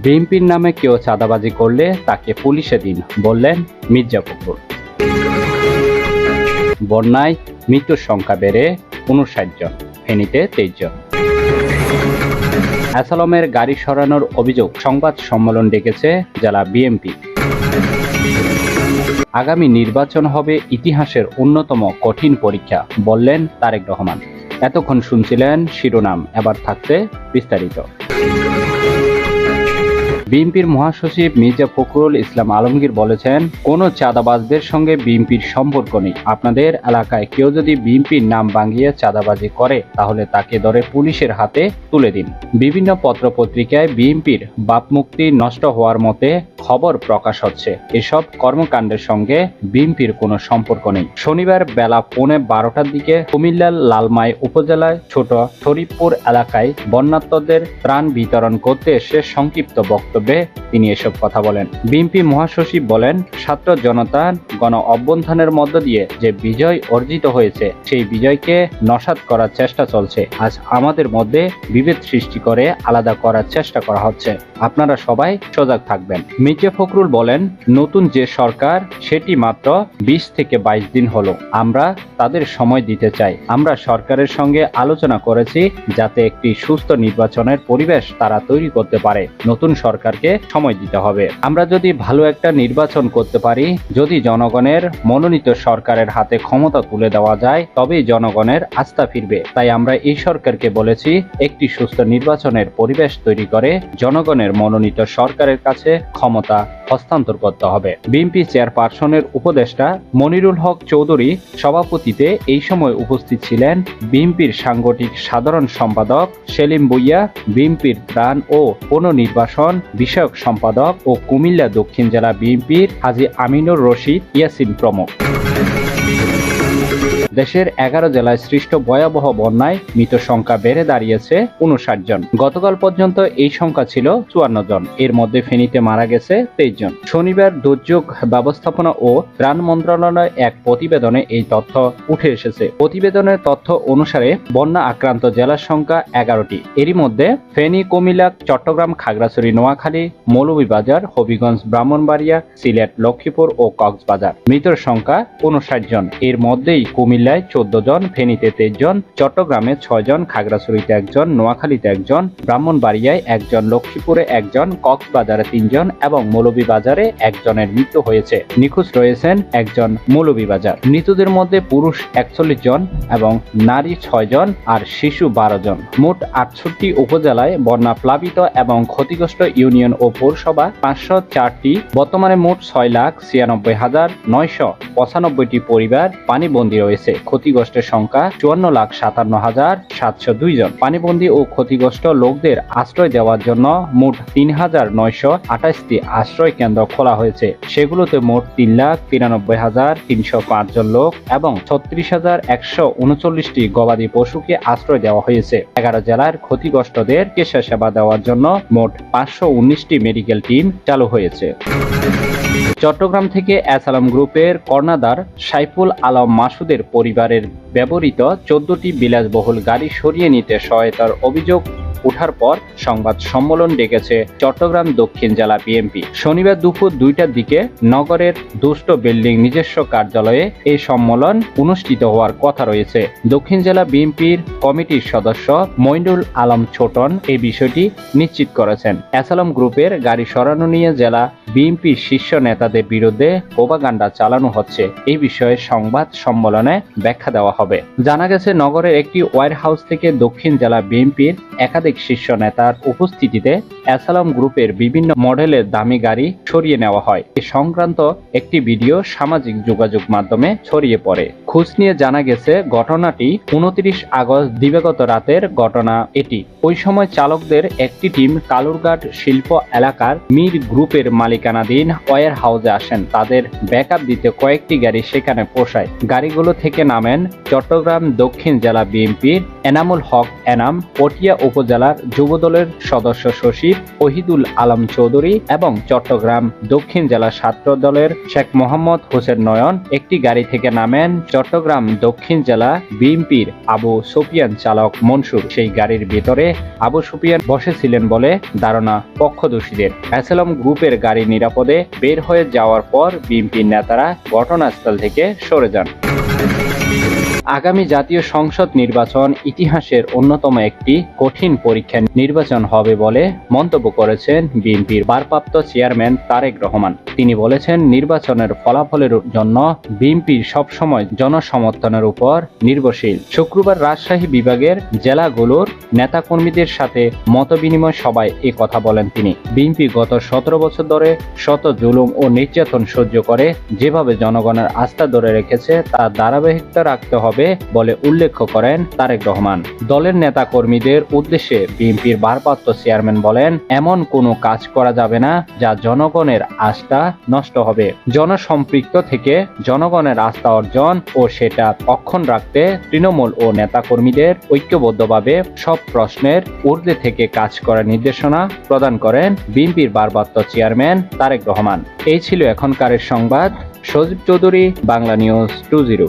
বিএনপির নামে কেউ চাঁদাবাজি করলে তাকে পুলিশে দিন, বললেন মির্জা ফখরুল। বন্যায় মৃত্যুর সংখ্যা বেড়ে ৫৯ জন, ফেনীতে ২৩ জন। অ্যাসালমের গাড়ি সরানোর অভিযোগ, সংবাদ সম্মেলন ডেকেছে জেলা বিএনপি। আগামী নির্বাচন হবে ইতিহাসের অন্যতম কঠিন পরীক্ষা, বললেন তারেক রহমান। এতক্ষণ শুনছিলেন শিরোনাম, এবার থাকছে বিস্তারিত। বিএনপির মহাসচিব মির্জা ফখরুল ইসলাম আলমগীর বলেছেন, কোনো চাঁদাবাজদের সঙ্গে বিএনপির সম্পর্ক নেই। আপনাদের এলাকায় কেউ যদি বিএনপির নাম ভাঙিয়ে চাঁদাবাজি করে তাহলে তাকে ধরে পুলিশের হাতে তুলে দিন। বিভিন্ন পত্রপত্রিকায় বিএনপির ভাবমূর্তি নষ্ট হওয়ার মতে খবর প্রকাশ হচ্ছে। এসব কর্মকাণ্ডের সঙ্গে বিএনপির কোনো সম্পর্ক নেই। শনিবার বেলা 12:15টার দিকে কুমিল্লার লালমাই উপজেলায় ছোট শরীফপুর এলাকায় বন্যার্তদের ত্রাণ বিতরণ করতে এসে সংক্ষিপ্ত বক্তব্যে তিনি এসব কথা বলেন। বিএনপি মহাসচিব বলেন, ছাত্র জনতার গণ অভ্যুত্থানের মধ্য দিয়ে যে বিজয় অর্জিত হয়েছে সেই বিজয়কে নস্যাৎ করার চেষ্টা চলছে। আজ আমাদের মধ্যে বিভেদ সৃষ্টি করে আলাদা করার চেষ্টা করা হচ্ছে। আপনারা সবাই সজাগ থাকবেন। মির্জা ফখরুল বলেন, নতুন যে সরকার সেটি মাত্র 20 থেকে 22 দিন হলো। আমরা তাদের সময় দিতে চাই। আমরা সরকারের সঙ্গে আলোচনা করেছি যাতে একটি সুস্থ নির্বাচনের পরিবেশ তারা তৈরি করতে পারে। নতুন সরকারকে সময় দিতে হবে। আমরা যদি ভালো একটা নির্বাচন করতে পারি, যদি জনগণের মনোনীত সরকারের হাতে ক্ষমতা তুলে দেওয়া যায়, তবেই জনগণের আস্থা ফিরবে। তাই আমরা এই সরকারকে বলেছি একটি সুস্থ নির্বাচনের পরিবেশ তৈরি করে জনগণের মনোনীত সরকারের কাছে ক্ষমতা হস্তান্তর করতে হবে। বিএনপি চেয়ারপারসনের উপদেষ্টা মনিরুল হক চৌধুরী সভাপতিতে এই সময় উপস্থিত ছিলেন বিএনপির সাংগঠনিক সাধারণ সম্পাদক সেলিম ভূঁইয়া, বিএনপির ত্রাণ ও পুনর্নির্বাসন বিষয়ক সম্পাদক ও কুমিল্লা দক্ষিণ জেলা বিএনপির হাজী আমিনুর রশিদ ইয়াসিন প্রমুখ। দেশের 11 জেলায় সৃষ্ট ভয়াবহ বন্যায় মৃত সংখ্যা বেড়ে দাঁড়িয়েছে 59 জন। গতকাল পর্যন্ত এই সংখ্যা ছিল 54 জন। এর মধ্যে ফেনীতে মারা গেছে 23 জন। শনিবার দুর্যোগ ব্যবস্থাপনা ও ত্রাণ মন্ত্রণালয় এক প্রতিবেদনে এই তথ্য উঠে এসেছে। প্রতিবেদনের তথ্য অনুসারে বন্যা আক্রান্ত জেলার সংখ্যা 11টি। এরই মধ্যে ফেনী, কুমিল্লা, চট্টগ্রাম, খাগড়াছড়ি, নোয়াখালী, মৌলভীবাজার, হবিগঞ্জ, ব্রাহ্মণবাড়িয়া, সিলেট, লক্ষ্মীপুর ও কক্সবাজার। মৃতের সংখ্যা 59 জন। এর মধ্যেই কুমিল্লায় 14 জন, ফেনীতে 23 জন, চট্টগ্রামে 6 জন, খাগড়াছড়িতে 1 জন, নোয়াখালীতে 1 জন, ব্রাহ্মণবাড়িয়ায় 1 জন, লক্ষ্মীপুরে 1 জন, কক্সবাজারে 3 জন এবং মৌলভীবাজারে 1 জনের মৃত্যু হয়েছে। নিখোঁজ রয়েছেন 1 জন মৌলভীবাজার। মৃতদের মধ্যে পুরুষ 41 জন এবং নারী 6 জন আর শিশু 12 জন। মোট 68 উপজেলায় বন্যা প্লাবিত এবং ক্ষতিগ্রস্ত ইউনিয়ন ও পৌরসভা 504টি। বর্তমানে মোট 6,96,995টি পরিবার পানিবন্দী রয়েছে। ক্ষতিগ্রস্তের সংখ্যা 54,57,702 জন। পানিবন্দী ও ক্ষতিগ্রস্ত লোকদের আশ্রয় দেওয়ার জন্য মোট 3,928টি আশ্রয় কেন্দ্র খোলা হয়েছে। সেগুলোতে মোট 3,93,305 জন লোক এবং 36,139টি গবাদি পশুকে আশ্রয় দেওয়া হয়েছে। 11 জেলার ক্ষতিগ্রস্তদের চিকিৎসা সেবা দেওয়ার জন্য মোট 519টি মেডিকেল টিম চালু হয়েছে। চট্টগ্রাম থেকে অ্যাসালাম গ্রুপের কর্ণধার সাইফুল আলম মাসুদের পরিবারের ব্যবহৃত 14টি বিলাসবহুল গাড়ি সরিয়ে নিতে সহায়তার অভিযোগ ওঠার পর সংবাদ সম্মেলন ডেকেছে চট্টগ্রাম দক্ষিণ জেলা বিএনপি। শনিবার দুপুর 2টার দিকে নগরের দুষ্ট বিল্ডিং নিজস্ব কার্যালয়ে এই সম্মেলন অনুষ্ঠিত হওয়ার কথা রয়েছে। দক্ষিণ জেলা বিএনপির কমিটির সদস্য মইনুল আলম ছোটন এই বিষয়টি নিশ্চিত করেছেন। অ্যাসালাম গ্রুপের গাড়ি সরানো নিয়ে জেলা বিএনপির শীর্ষ নেতাদের বিরুদ্ধে প্রোপাগান্ডা চালানো হচ্ছে। এই বিষয়ে সংবাদ সম্মেলনে ব্যাখ্যা দেওয়া হবে। জানা গেছে, নগরের একটি ওয়্যার হাউস থেকে দক্ষিণ জেলা বিএনপির একাধিক শীর্ষ নেতার উপস্থিতিতে অ্যাসালাম গ্রুপের বিভিন্ন মডেলের দামি গাড়ি সরিয়ে নেওয়া হয়। এ সংক্রান্ত একটি ভিডিও সামাজিক যোগাযোগ মাধ্যমে ছড়িয়ে পড়ে। খোঁজ নিয়ে জানা গেছে, ঘটনাটি 29 আগস্ট দিবাগত রাতের ঘটনা এটি। ওই সময় চালকদের একটি টিম কালুরঘাট শিল্প এলাকার মীর গ্রুপের মালিকানাধীন ওয়্যার হাউসে আসেন। তাদের ব্যাকআপ দিতে কয়েকটি গাড়ি সেখানে পৌঁছায়। গাড়িগুলো থেকে নামেন চট্টগ্রাম দক্ষিণ জেলা বিএনপির এনামুল হক এনাম, পটিয়া উপজেলার যুবদলের ফোকরের সদস্য সচিব ওহিদুল আলম চৌধুরী এবং চট্টগ্রাম দক্ষিণ জেলা ছাত্র দলের শেখ মোহাম্মদ হোসেন নয়ন একটি গাড়ি থেকে নামেন চট্টগ্রাম দক্ষিণ জেলা বিএনপির আবু সুফিয়ান চালক মনসুর। সেই গাড়ির ভেতরে আবু সুফিয়ান বসেছিলেন বলে ধারণা পক্ষদর্শীদের। অ্যাসালাম গ্রুপের গাড়ি নিরাপদে বের হয়ে যাওয়ার পর বিএনপির নেতারা ঘটনাস্থল থেকে সরে যান। আগামী জাতীয় সংসদ নির্বাচন ইতিহাসের অন্যতম একটি কঠিন পরীক্ষা নির্বাচন হবে বলে মন্তব্য করেছেন বিএনপির ভারপ্রাপ্ত চেয়ারম্যান তারেক রহমান। তিনি বলেছেন, নির্বাচনের ফলাফলের জন্য বিএনপির সবসময় জনসমর্থনের উপর নির্ভরশীল। শুক্রবার রাজশাহী বিভাগের জেলাগুলোর নেতাকর্মীদের সাথে মতবিনিময় সভায় এ কথা বলেন তিনি। বিএনপি গত 17 বছর ধরে শত জুলুম ও নির্যাতন সহ্য করে যেভাবে জনগণের আস্থা ধরে রেখেছে তার ধারাবাহিকতা রাখতে হবে বলে উল্লেখ করেন তারেক রহমান। দলের নেতা কর্মীদের উদ্দেশ্যে বিএনপির ভারপ্রাপ্ত চেয়ারম্যান বলেন, এমন কোনো কাজ করা যাবে না যা জনগণের আস্থা নষ্ট হবে। জনসম্পৃক্ত থেকে জনগণের আস্থা অর্জন ও সেটা অক্ষুণ্ণ রাখতে তৃণমূল ও নেতা কর্মীদের ঐক্যবদ্ধভাবে সব প্রশ্নের ঊর্ধ্বে থেকে কাজ করার নির্দেশনা প্রদান করেন বিএনপির ভারপ্রাপ্ত চেয়ারম্যান তারেক রহমান। এই ছিল এখনকার সংবাদ। সজীব চৌধুরী, বাংলা নিউজ 20।